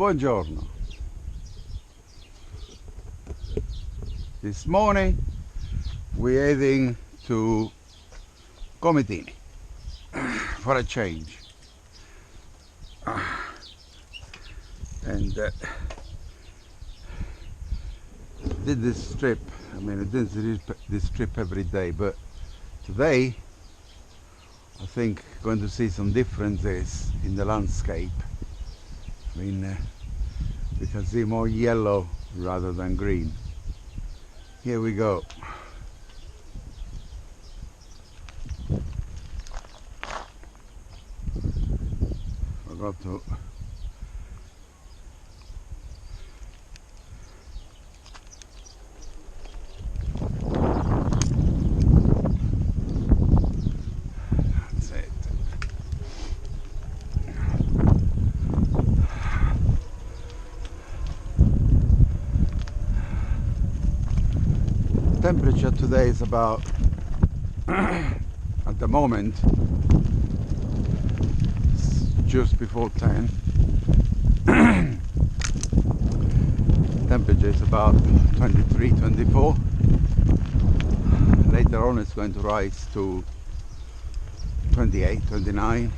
Buongiorno. This morning we're heading to Comitini for a change. And did this trip. I mean, I did this trip every day, but today I think going to see some differences in the landscape. I mean, we can see more yellow rather than green. Here we go. Forgot to temperature today is about at the moment it's just before 10. Temperature is about 23-24. Later on it's going to rise to 28-29.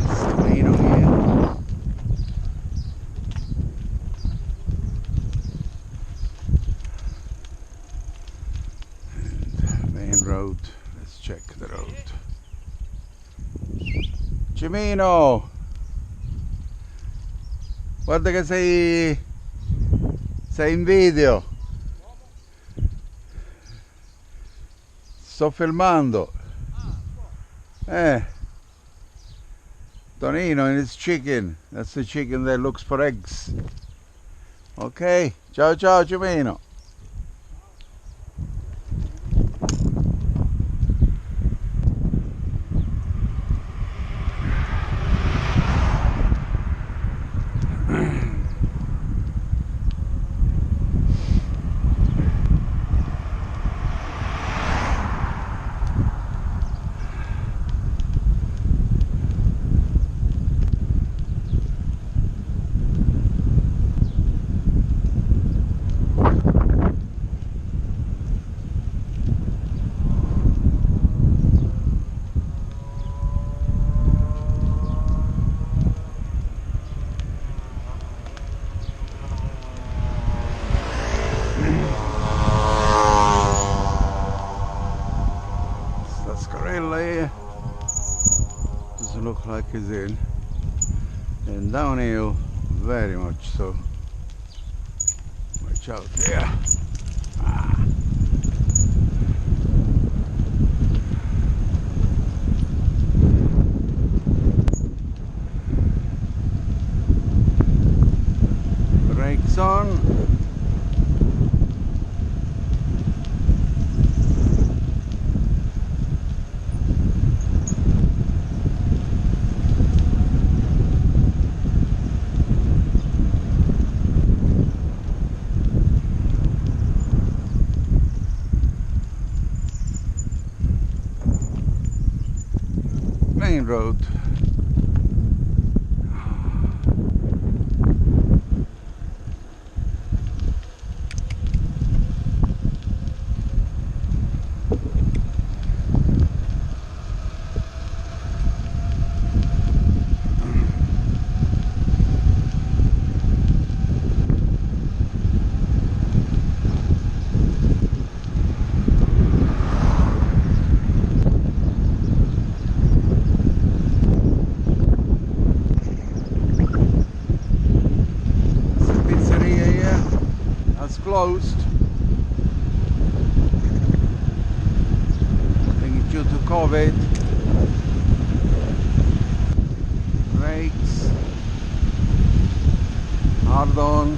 Storino here. Road, let's check the road. Cimino, guarda che sei in video. Sto filmando. Tonino and his chicken. That's the chicken that looks for eggs. Okay, ciao ciao Cimino. Here doesn't look like it's in, and downhill very much so. Watch out here. Brakes on. Main road. Closed. I think it's due to COVID. Brakes. Hard on.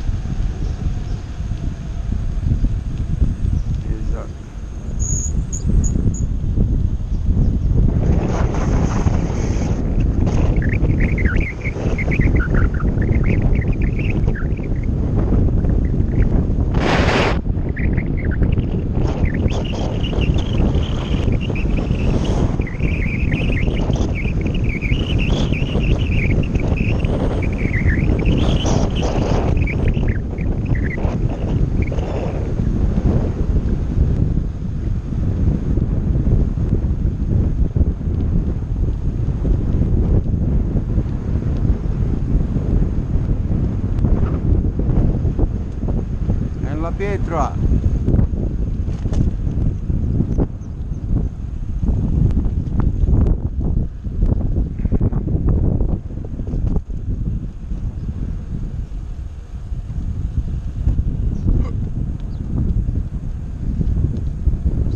Pietra.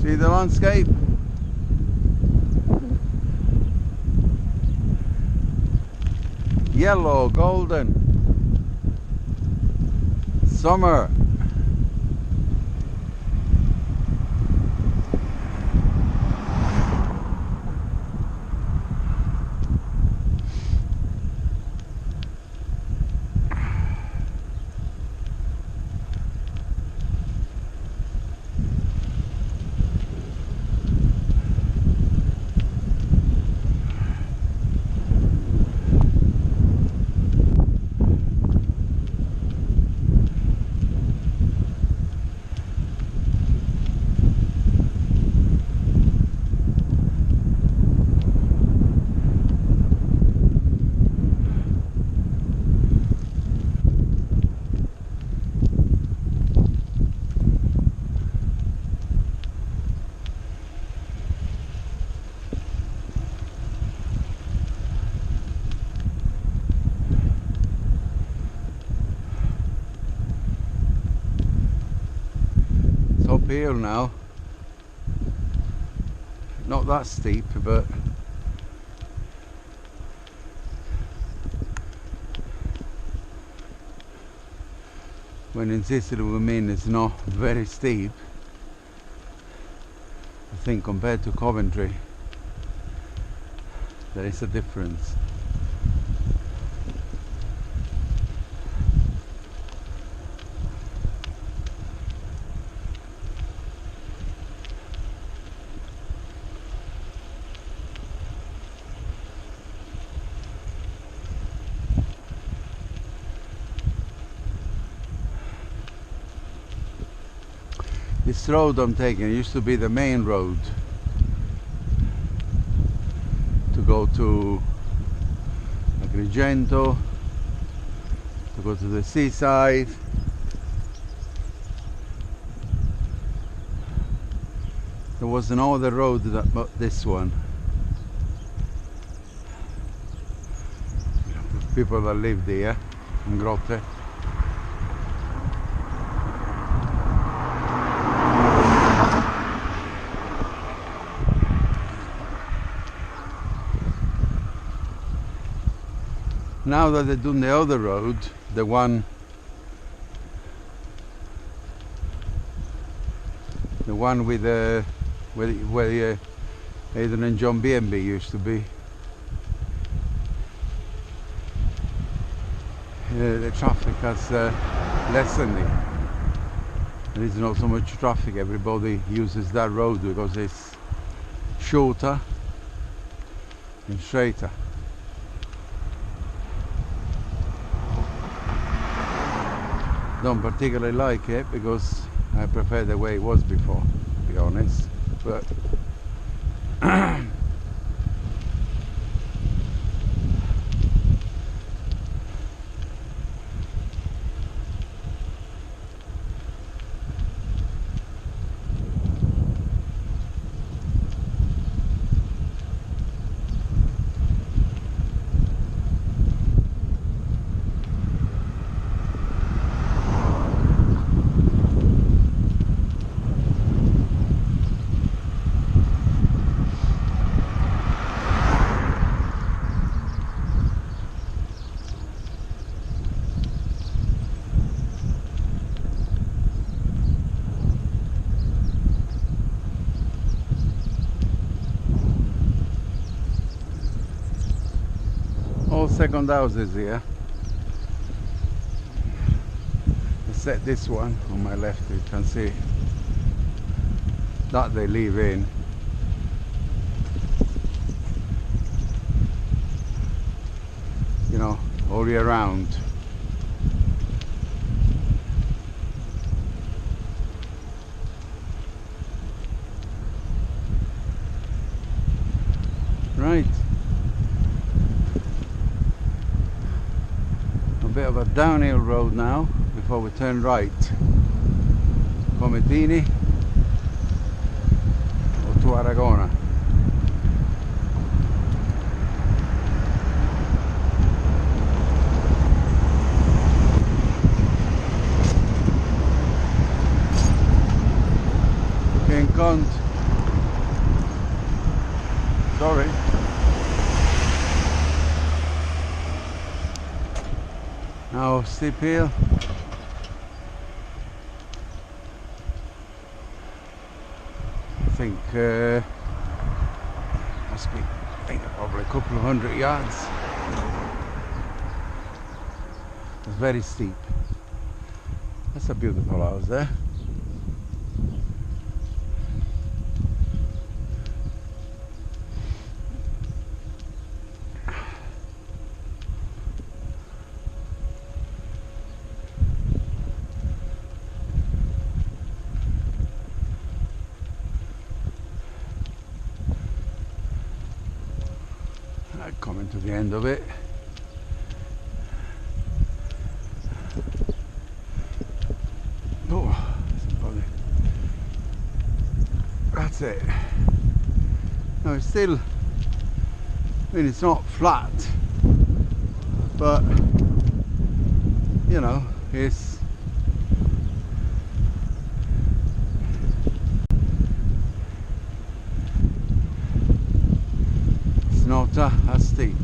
See the landscape? Yellow, golden, summer. Uphill now, not that steep, but when in Sicily we mean it's not very steep. I think compared to Coventry there is a difference. This road I'm taking used to be the main road to go to Agrigento, to go to the seaside. There was no other road but this one. People that lived here in Grotte. Now that they're doing the other road, the one with where Aidan and John B&B used to be, the traffic has lessened. There is not so much traffic. Everybody uses that road because it's shorter and straighter. Don't particularly like it because I prefer the way it was before, to be honest. But all second houses here. Except this one on my left, you can see that they live in. You know, all year round. Right. A bit of a downhill road now before we turn right. Comitini or to Aragona. Can't count. Sorry. Now steep hill. I think must be, I think probably a couple of 100 yards. It's very steep. That's a beautiful house there. Coming to the end of it. Oh, somebody. That's it. No, it's still, I mean, it's not flat, but you know, it's not as steep.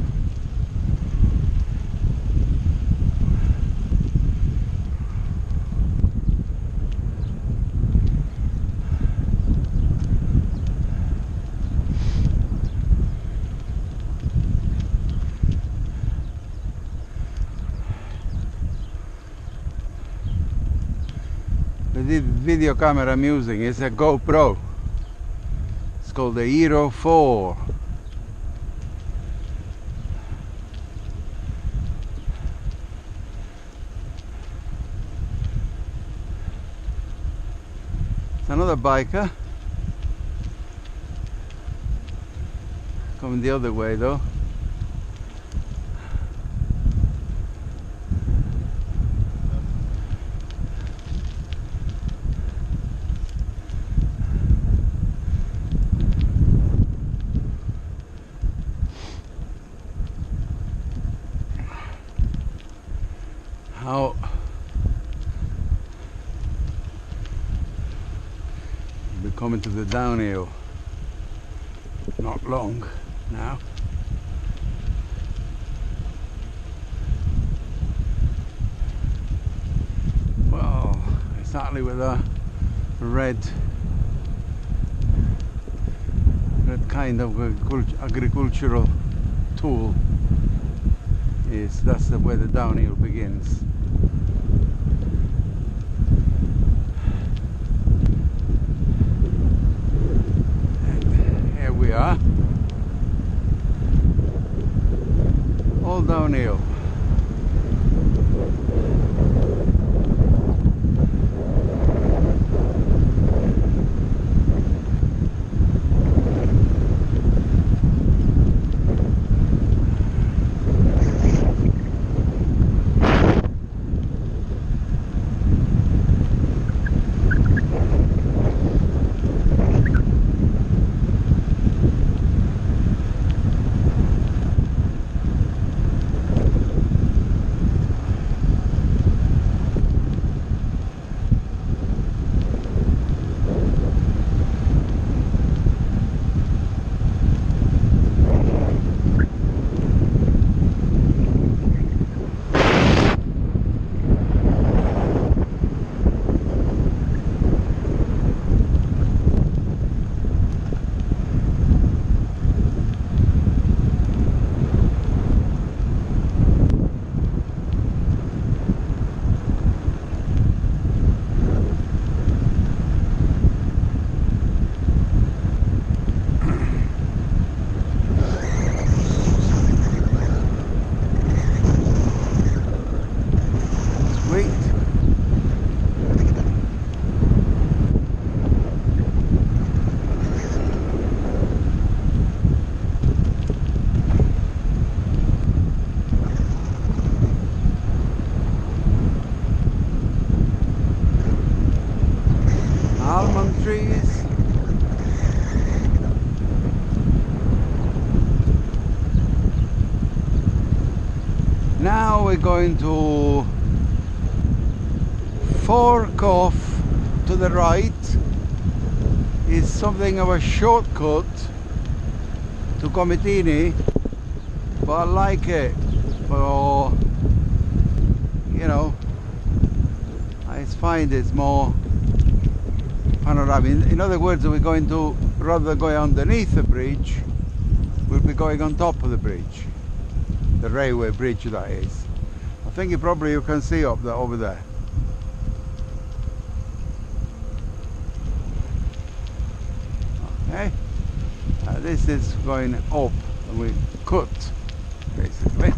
The video camera I'm using is a GoPro. It's called the Hero 4. Another biker coming the other way though. How we're coming to the downhill, not long now. Well, exactly with a red kind of agricultural tool is, that's where the downhill begins. We are all downhill. almond trees. Now we're going to fork off to the right. It's something of a shortcut to Comitini, but I like it for, you know, I find it's more panoramic. In other words, we're going to, rather than going underneath the bridge, we'll be going on top of the bridge. The railway bridge, that is. I think you can see up there, over there. Okay, this is going up, and we cut basically.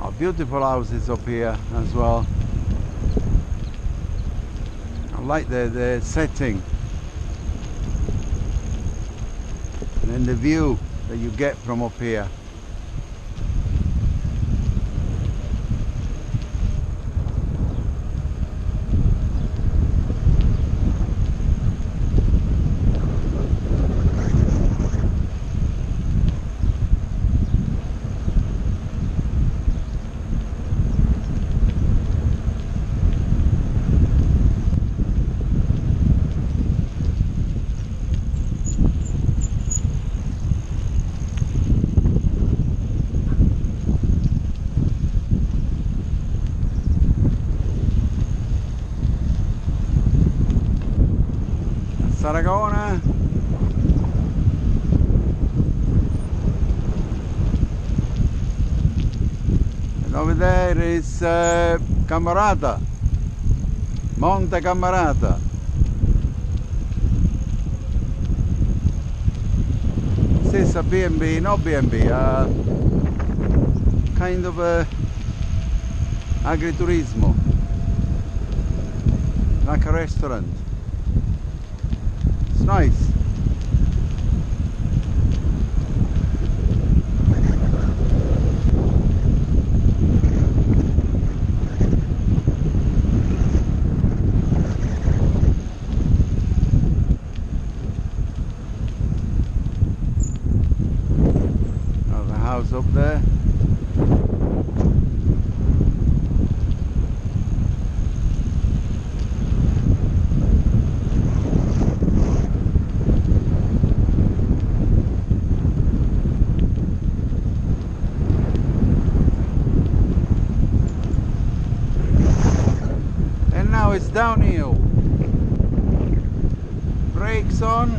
Oh, beautiful houses up here as well. I like the setting and then the view that you get from up here. Saragona. And over there is Camerata, Monte Camerata. This is a B&B, not B&B, kind of a agriturismo, like a restaurant. It's nice. Another house up there. Now it's downhill. Brakes on.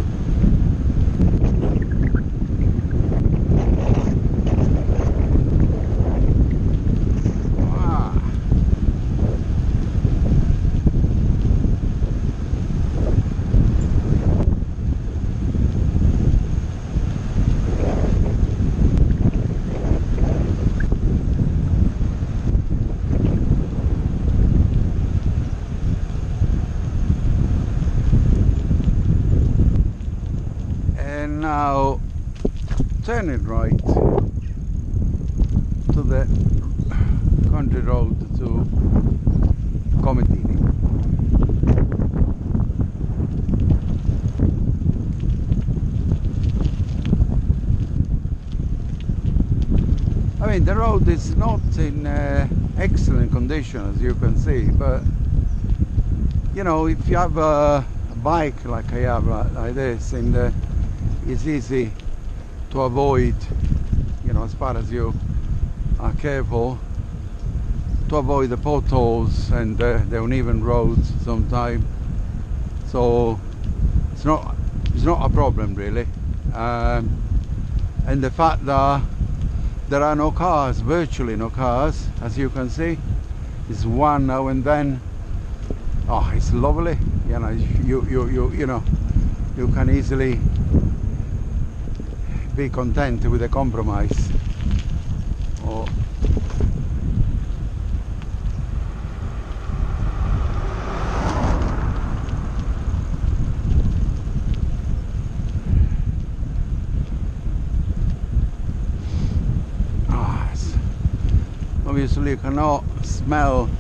Wow. Now turn it right to the country road to Comitini. I mean, the road is not in excellent condition, as you can see, but you know, if you have a bike like I have, like this, and it's easy to avoid, you know, as far as you are careful, to avoid the potholes and the uneven roads sometimes. So it's not a problem really, and the fact that there are no cars, virtually no cars, as you can see, is one now and then. Oh, it's lovely. You know, you know, you can easily be content with a compromise. Oh. Obviously you cannot smell,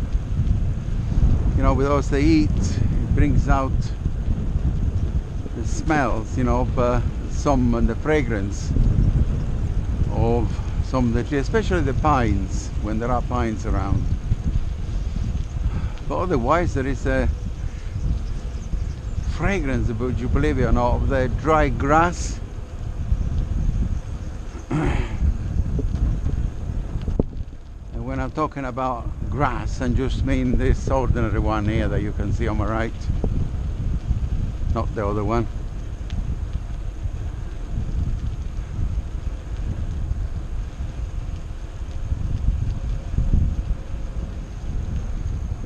you you know, with those they eat, it brings out the smells, you know, of some and the fragrance of some of the trees, especially the pines, when there are pines around. But otherwise there is a fragrance, would you believe it or not, of the dry grass. And when I'm talking about grass, I just mean this ordinary one here that you can see on my right, not the other one.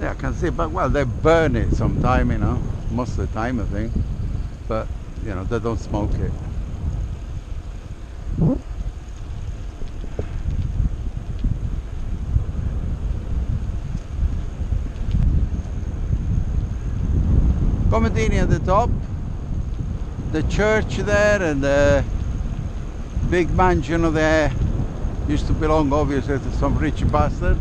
Yeah, I can see, but well, they burn it sometime, you know, most of the time I think, but you know, they don't smoke it. Comitini at the top, the church there, and the big mansion there used to belong obviously to some rich bastard.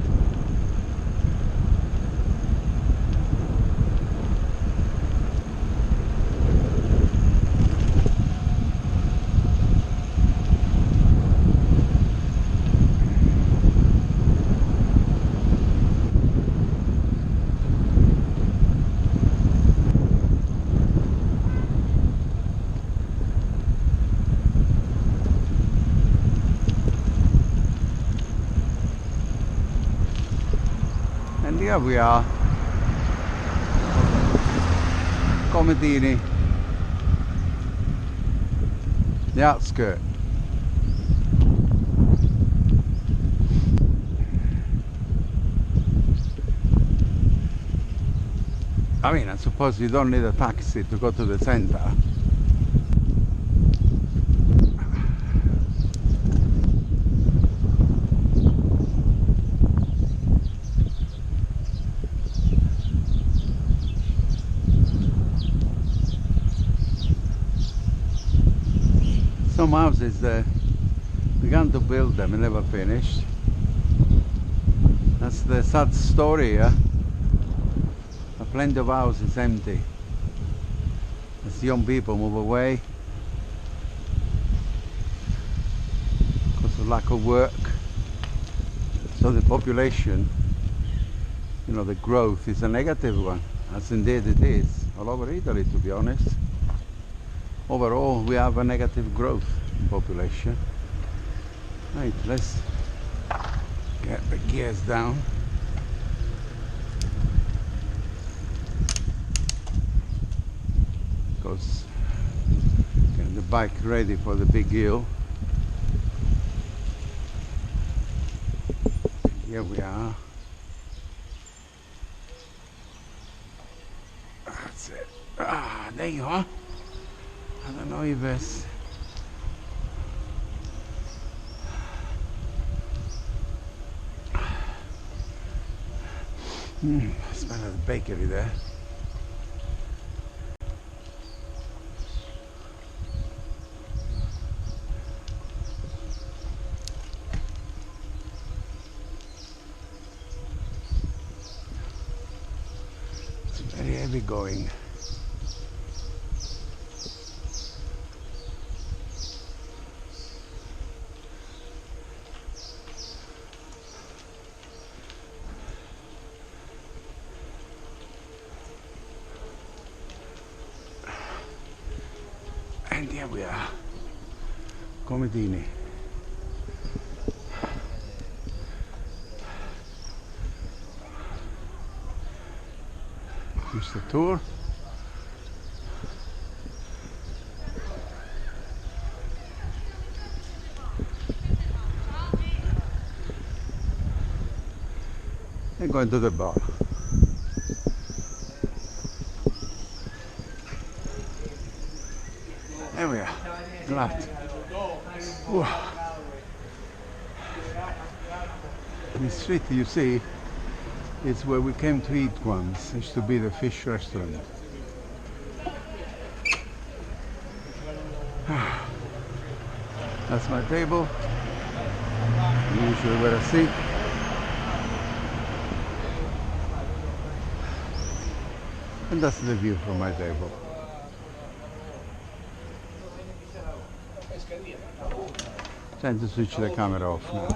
And here we are, Comitini, the outskirt. I mean, I suppose you don't need a taxi to go to the center. Some houses began to build them and never finished. That's the sad story here. Plenty of houses empty as young people move away because of lack of work. So the population, you know, the growth is a negative one, as indeed it is all over Italy, to be honest. Overall we have a negative growth in population. Right, let's get the gears down. Getting the bike ready for the big hill. Here we are. That's it. Ah, there you are. I don't know if it's... Smell of the bakery there. Very heavy going. And here we are, Comitini. Just a tour. And going to the bar. There we are, glad. The street you see is where we came to eat once. It used to be the fish restaurant. That's my table. Usually where I sit. And that's the view from my table. Trying to switch the camera off now.